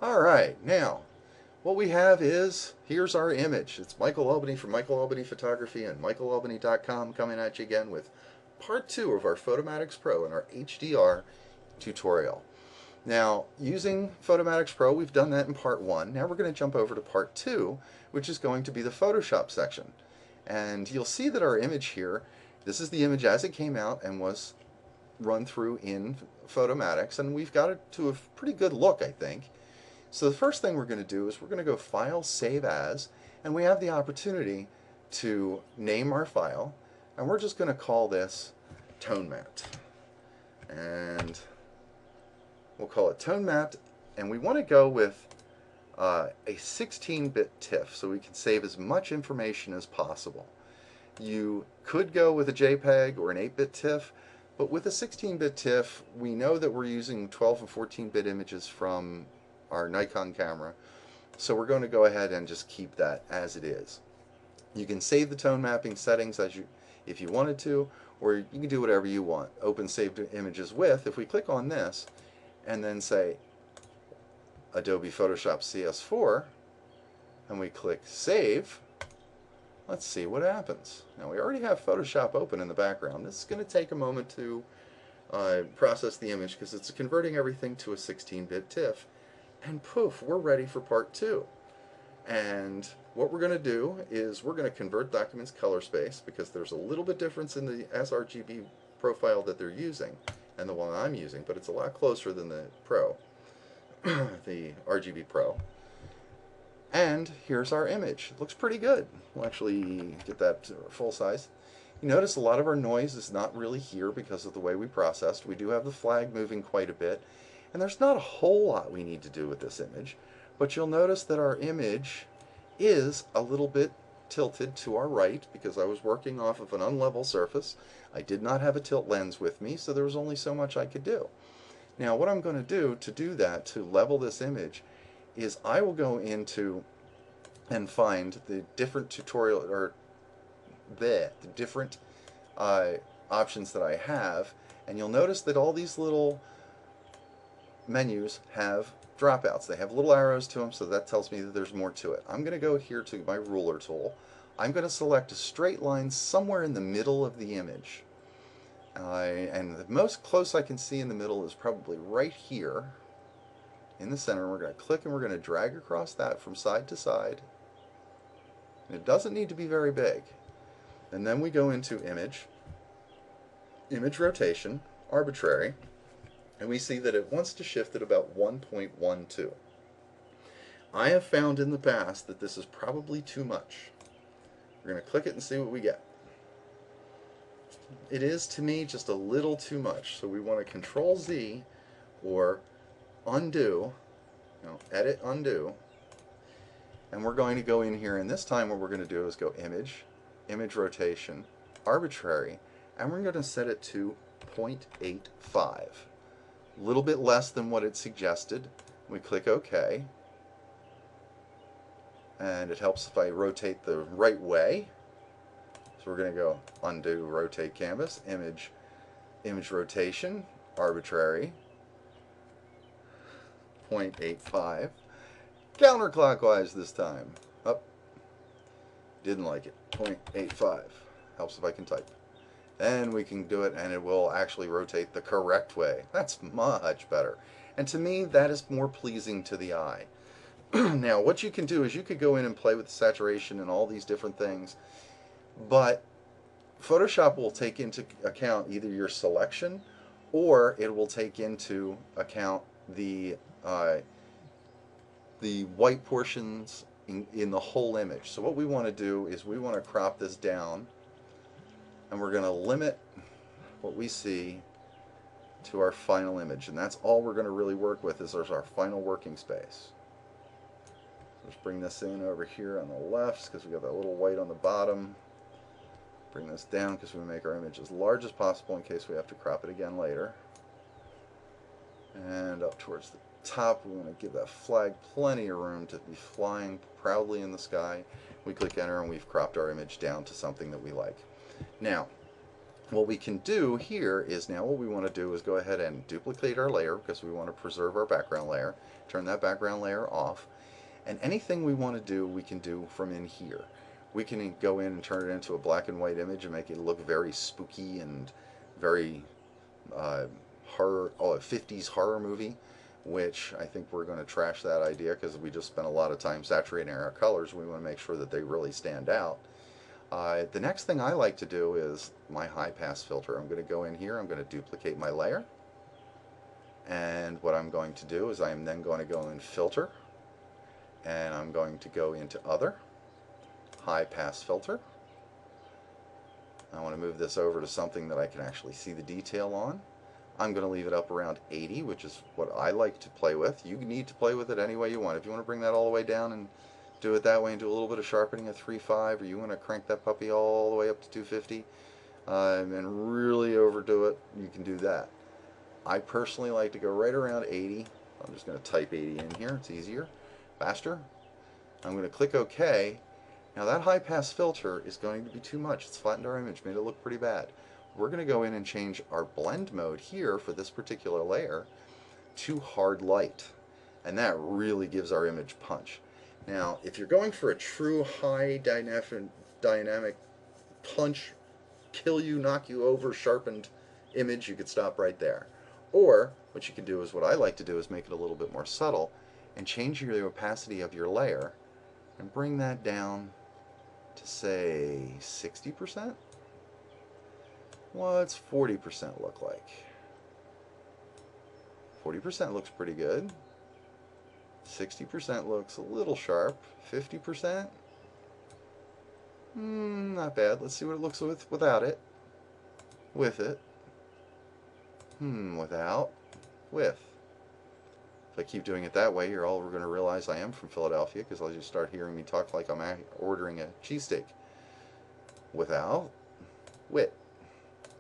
Alright, now what we have is, here's our image. It's Michael Albany from Michael Albany Photography and michaelalbany.com coming at you again with part 2 of our Photomatix Pro and our HDR tutorial. Now, using Photomatix Pro, we've done that in part 1. Now we're going to jump over to part 2, which is going to be the Photoshop section. And you'll see that our image here, this is the image as it came out and was run through in Photomatix, and we've got it to a pretty good look, I think. So the first thing we're going to do is we're going to go File, Save As, and we have the opportunity to name our file, and we're just going to call this Tone Mapped. And we'll call it Tone Mapped, and we want to go with a 16-bit TIFF so we can save as much information as possible. You could go with a JPEG or an 8-bit TIFF, but with a 16-bit TIFF, we know that we're using 12 and 14-bit images from our Nikon camera, so we're going to go ahead and just keep that as it is. You can save the tone mapping settings if you wanted to, or you can do whatever you want. Open saved images with, if we click on this and then say Adobe Photoshop CS4 and we click Save, let's see what happens. Now we already have Photoshop open in the background. This is going to take a moment to process the image because it's converting everything to a 16-bit TIFF. And poof, we're ready for part 2. And what we're going to do is we're going to convert documents color space because there's a little bit difference in the sRGB profile that they're using and the one I'm using, but it's a lot closer than the Pro, the RGB Pro. And here's our image. It looks pretty good. We'll actually get that full size. You notice a lot of our noise is not really here because of the way we processed. We do have the flag moving quite a bit. And there's not a whole lot we need to do with this image, but you'll notice that our image is a little bit tilted to our right because I was working off of an unlevel surface. I did not have a tilt lens with me, so there was only so much I could do. Now what I'm going to do that, to level this image, is I will go into and find the different tutorial, or the different options that I have, and you'll notice that all these little menus have dropouts. They have little arrows to them, so that tells me that there's more to it. I'm going to go here to my ruler tool. I'm going to select a straight line somewhere in the middle of the image. And the most close I can see in the middle is probably right here in the center. We're going to click and we're going to drag across that from side to side. And it doesn't need to be very big. And then we go into Image, Image Rotation, Arbitrary, and we see that it wants to shift at about 1.12. I have found in the past that this is probably too much. We're going to click it and see what we get. It is, to me, just a little too much, so we want to Control Z or undo, edit, undo, and we're going to go in here, and this time what we're going to do is go Image, Image Rotation, Arbitrary, and we're going to set it to 0.85. A little bit less than what it suggested. We click OK, and it helps if I rotate the right way. So we're going to go Undo, Rotate Canvas, Image, Image Rotation, Arbitrary, 0.85, counterclockwise this time. Up, didn't like it, 0.85, helps if I can type. Then we can do it and it will actually rotate the correct way. That's much better. And to me, that is more pleasing to the eye. Now, what you can do is you could go in and play with the saturation and all these different things, but Photoshop will take into account either your selection or it will take into account the white portions in the whole image. So what we want to do is we want to crop this down, and we're going to limit what we see to our final image, and that's all we're going to really work with is our final working space. So let's bring this in over here on the left because we got that little white on the bottom. Bring this down because we make our image as large as possible in case we have to crop it again later. And up towards the top, we want to give that flag plenty of room to be flying proudly in the sky. We click enter and we've cropped our image down to something that we like. Now, what we can do here is now what we want to do is go ahead and duplicate our layer because we want to preserve our background layer. Turn that background layer off. And anything we want to do, we can do from in here. We can go in and turn it into a black and white image and make it look very spooky and very horror, 50s horror movie, which I think we're going to trash that idea because we just spent a lot of time saturating our colors. We want to make sure that they really stand out. The next thing I like to do is my high pass filter. I'm going to go in here, I'm going to duplicate my layer, and what I'm going to do is I'm then going to go in filter, and I'm going to go into other, high pass filter. I want to move this over to something that I can actually see the detail on. I'm going to leave it up around 80, which is what I like to play with. You need to play with it any way you want. If you want to bring that all the way down and do it that way and do a little bit of sharpening at 3.5, or you want to crank that puppy all the way up to 250 and really overdo it, you can do that. I personally like to go right around 80. I'm just going to type 80 in here. It's easier, faster. I'm going to click OK. Now that high pass filter is going to be too much. It's flattened our image, made it look pretty bad. We're going to go in and change our blend mode here for this particular layer to hard light, and that really gives our image punch. Now if you're going for a true high dynamic punch, kill you, knock you over, sharpened image, you could stop right there. Or what you can do is, what I like to do is make it a little bit more subtle and change the opacity of your layer and bring that down to say 60%. What's 40% look like? 40% looks pretty good. 60% looks a little sharp. 50%? Not bad. Let's see what it looks without it. With it. Without. With. If I keep doing it that way, you're all going to realize I am from Philadelphia, because I'll just start hearing me talk like I'm ordering a cheesesteak. Without. Wit.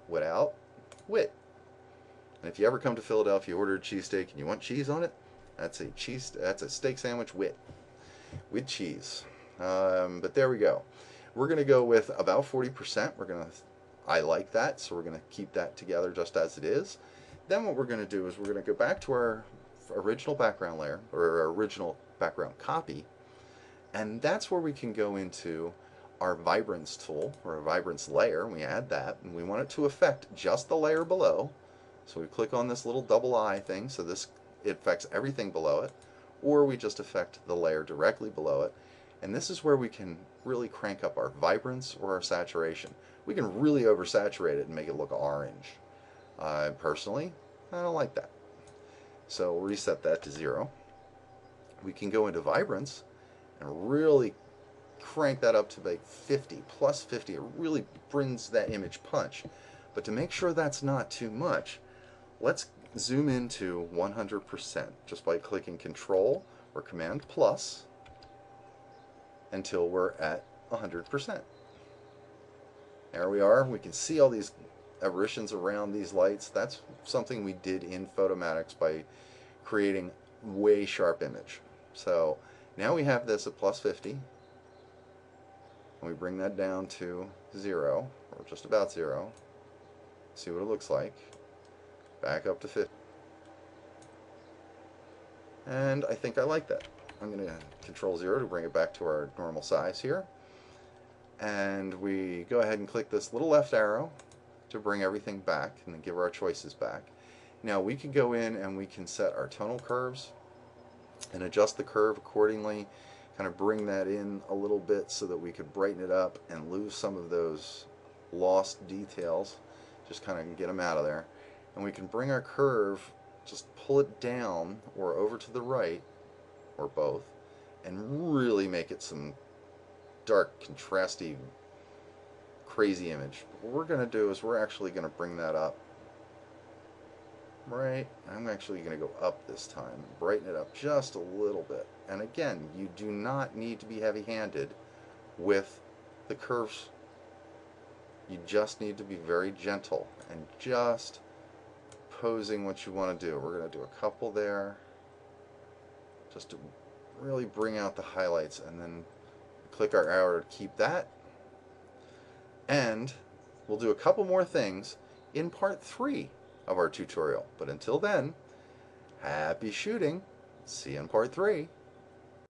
Without. Wit. And if you ever come to Philadelphia, order a cheesesteak, and you want cheese on it, that's a steak sandwich with cheese. But there we go. We're going to go with about 40%. I like that, so we're going to keep that together just as it is. Then what we're going to do is we're going to go back to our original background layer, or our original background copy, and that's where we can go into our vibrance tool, or a vibrance layer, and we add that, and we want it to affect just the layer below. So we click on this little double eye thing, so it affects everything below it, or we just affect the layer directly below it. And this is where we can really crank up our vibrance or our saturation. We can really oversaturate it and make it look orange. Personally, I don't like that. So we'll reset that to 0. We can go into vibrance and really crank that up to like 50, plus 50. It really brings that image punch. But to make sure that's not too much, let's zoom into 100% just by clicking Control or Command plus until we're at 100%. There we are. We can see all these aberrations around these lights. That's something we did in Photomatix by creating way sharp image. So now we have this at plus 50, and we bring that down to 0, or just about 0. See what it looks like. Back up to 50. And I think I like that. I'm going to Control 0 to bring it back to our normal size here. And we go ahead and click this little left arrow to bring everything back and then give our choices back. Now we can go in and we can set our tonal curves and adjust the curve accordingly, kind of bring that in a little bit so that we could brighten it up and lose some of those lost details, just kind of get them out of there. And we can bring our curve, just pull it down or over to the right, or both, and really make it some dark, contrasty, crazy image. What we're going to do is we're actually going to bring that up. Right, I'm actually going to go up this time and brighten it up just a little bit. And again, you do not need to be heavy-handed with the curves. You just need to be very gentle and just posing what you want to do. We're going to do a couple there just to really bring out the highlights, and then click our arrow to keep that. And we'll do a couple more things in part 3 of our tutorial. But until then, happy shooting. See you in part 3.